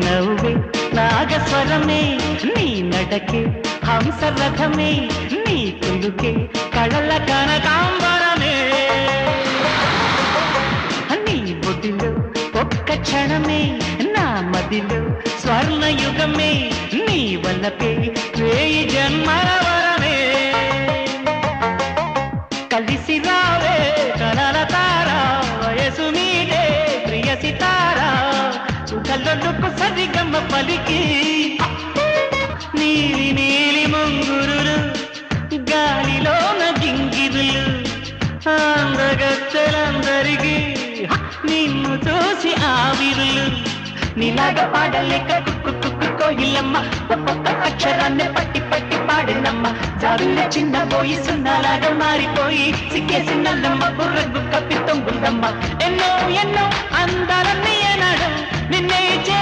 నవ్వే నాగస్వరమే నీ నడకే హంసరథమే నీ తులుకే కళల కనకాంబరమే నీ బొడిలో ఒక్క క్షణమే నా మదిలో స్వర్ణయుగమే నీ వల్లపే వేయి జన్మల వరమే కలిసి రావే కలల తారా వయసు మీదే ప్రియ సితారా సుఖలొలుకు సరిగమ్మ పలికి నీలి నీలి ముంగురులు గాలిలోన గింగిరులు అందగత్తెలందరికీ నిన్ను చూసి ఆవిరులు నీలాగా పాడలేక కుక్కు కుక్కు కోయిలమ్మ ఒక్కొక్క అక్షరాన్ని పట్టి పట్టి పాడినమ్మ జాబిల్లి చిన్న పోయి సున్నాలాగా మారిపోయి సిక్కేసి నల్లమ్మ బుర్రకు కప్పి తొంగుందమ్మ ఎన్నో ఎన్నో అందాలన్నీ ఏనాడు